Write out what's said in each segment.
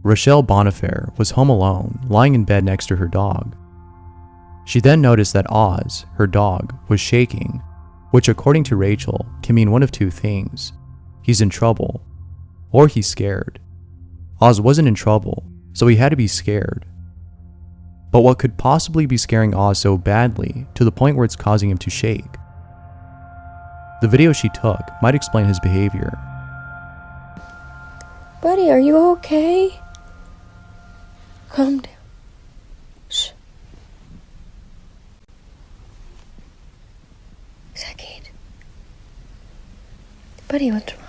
Rochelle Bonifaire was home alone, lying in bed next to her dog. She then noticed that Oz, her dog, was shaking, which according to Rachel can mean one of two things. He's in trouble, or he's scared. Oz wasn't in trouble, so he had to be scared. But what could possibly be scaring Oz so badly to the point where it's causing him to shake? The video she took might explain his behavior. Buddy, are you okay? Calm down. Shh. Is that Kate? Buddy, what's wrong?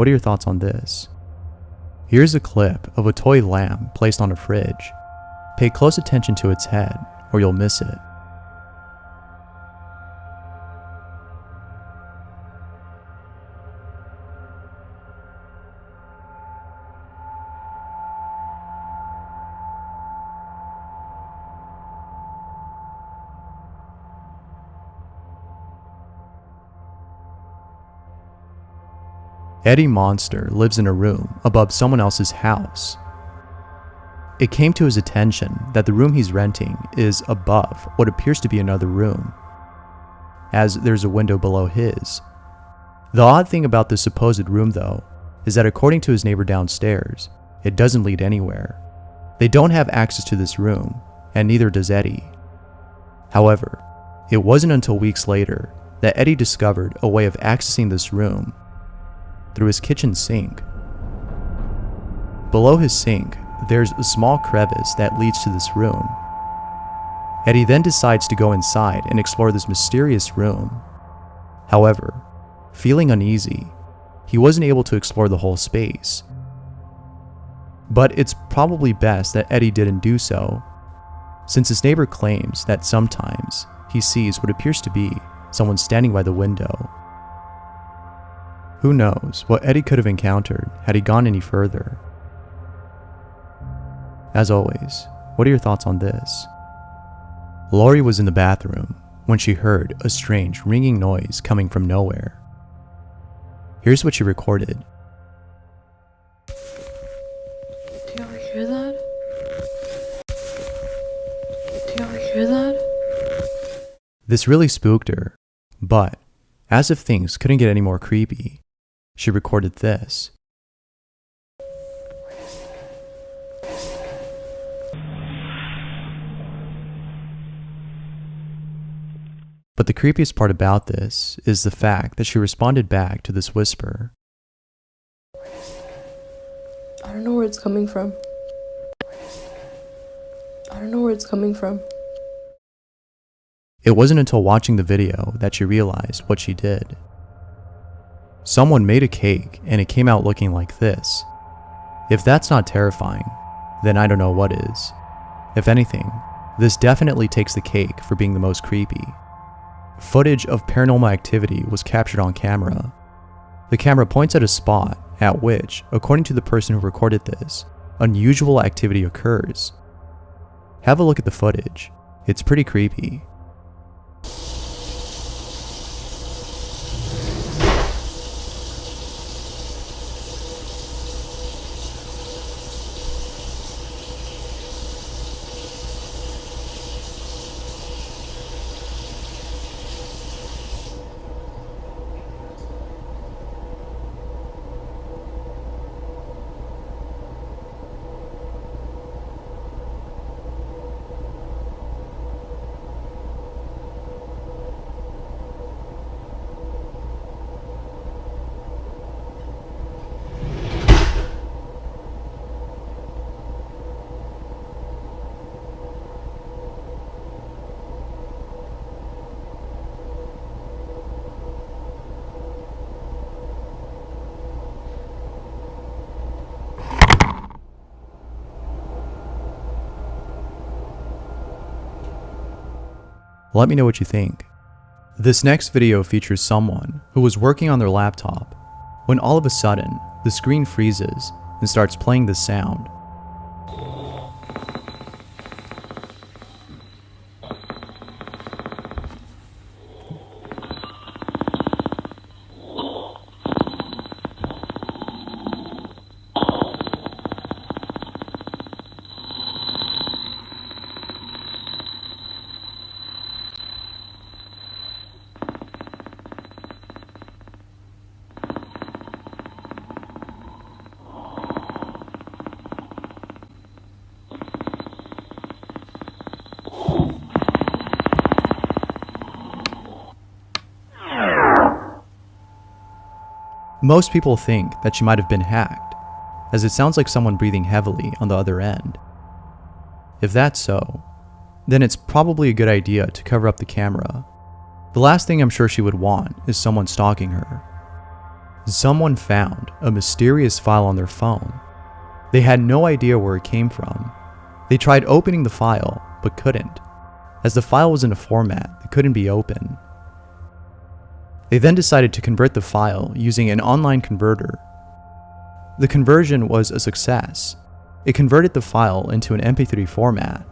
What are your thoughts on this? Here's a clip of a toy lamb placed on a fridge. Pay close attention to its head, or you'll miss it. Eddie Monster lives in a room above someone else's house. It came to his attention that the room he's renting is above what appears to be another room, as there's a window below his. The odd thing about this supposed room, though, is that according to his neighbor downstairs, it doesn't lead anywhere. They don't have access to this room, and neither does Eddie. However, it wasn't until weeks later that Eddie discovered a way of accessing this room through his kitchen sink. Below his sink, there's a small crevice that leads to this room. Eddie then decides to go inside and explore this mysterious room. However, feeling uneasy, he wasn't able to explore the whole space. But it's probably best that Eddie didn't do so, since his neighbor claims that sometimes he sees what appears to be someone standing by the window. Who knows what Eddie could have encountered had he gone any further? As always, what are your thoughts on this? Lori was in the bathroom when she heard a strange ringing noise coming from nowhere. Here's what she recorded. Do y'all hear that? Do y'all hear that? This really spooked her, but as if things couldn't get any more creepy, she recorded this. But the creepiest part about this is the fact that she responded back to this whisper. I don't know where it's coming from. I don't know where it's coming from. It wasn't until watching the video that she realized what she did. Someone made a cake and it came out looking like this. If that's not terrifying, then I don't know what is. If anything, this definitely takes the cake for being the most creepy. Footage of paranormal activity was captured on camera. The camera points at a spot at which, according to the person who recorded this, unusual activity occurs. Have a look at the footage. It's pretty creepy. Let me know what you think. This next video features someone who was working on their laptop when all of a sudden the screen freezes and starts playing this sound. Most people think that she might have been hacked, as it sounds like someone breathing heavily on the other end. If that's so, then it's probably a good idea to cover up the camera. The last thing I'm sure she would want is someone stalking her. Someone found a mysterious file on their phone. They had no idea where it came from. They tried opening the file, but couldn't, as the file was in a format that couldn't be opened. They then decided to convert the file using an online converter. The conversion was a success. It converted the file into an MP3 format.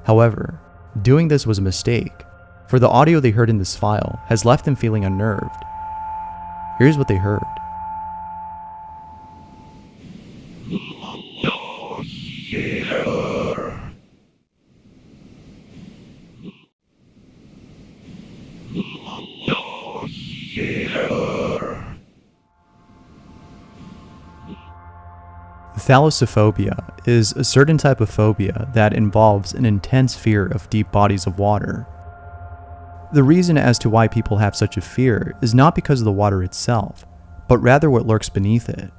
However, doing this was a mistake, for the audio they heard in this file has left them feeling unnerved. Here's what they heard. Thalassophobia is a certain type of phobia that involves an intense fear of deep bodies of water. The reason as to why people have such a fear is not because of the water itself, but rather what lurks beneath it.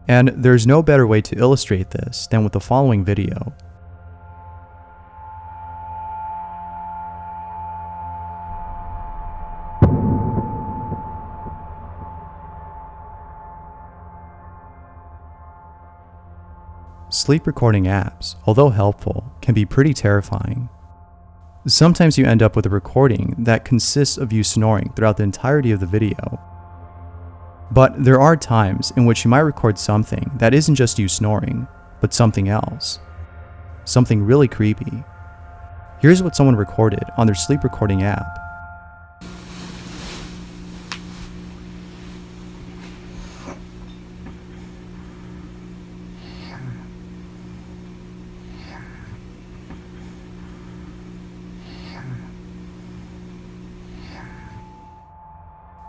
And there's no better way to illustrate this than with the following video. Sleep recording apps, although helpful, can be pretty terrifying. Sometimes you end up with a recording that consists of you snoring throughout the entirety of the video. But there are times in which you might record something that isn't just you snoring, but something else. Something really creepy. Here's what someone recorded on their sleep recording app.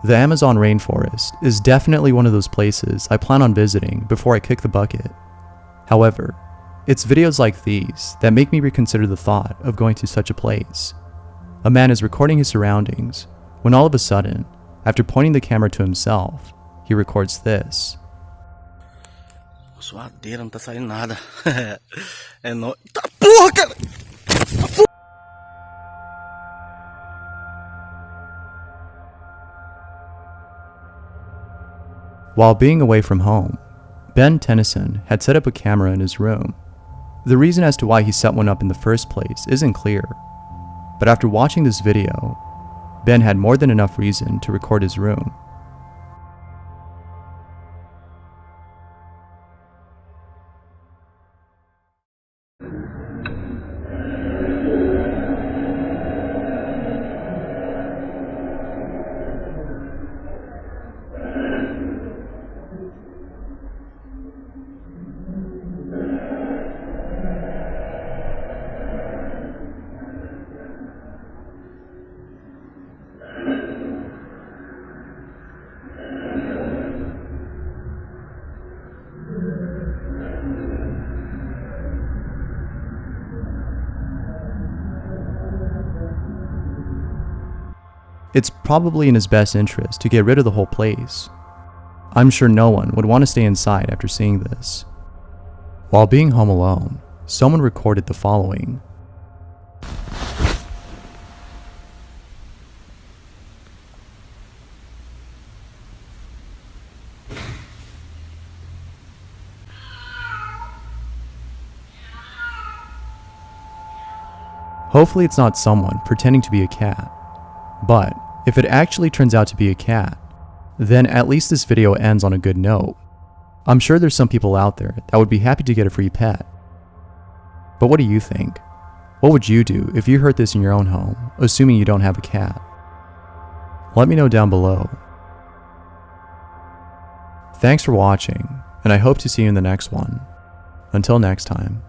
The Amazon rainforest is definitely one of those places I plan on visiting before I kick the bucket. However, it's videos like these that make me reconsider the thought of going to such a place. A man is recording his surroundings when all of a sudden, after pointing the camera to himself, he records this. Suadeira, não tá saindo nada. É no... Tá porra, cara! While being away from home, Ben Tennyson had set up a camera in his room. The reason as to why he set one up in the first place isn't clear, but after watching this video, Ben had more than enough reason to record his room. It's probably in his best interest to get rid of the whole place. I'm sure no one would want to stay inside after seeing this. While being home alone, someone recorded the following. Hopefully it's not someone pretending to be a cat, but If it actually turns out to be a cat, then at least this video ends on a good note. I'm sure there's some people out there that would be happy to get a free pet. But what do you think? What would you do if you heard this in your own home, assuming you don't have a cat? Let me know down below. Thanks for watching, and I hope to see you in the next one. Until next time.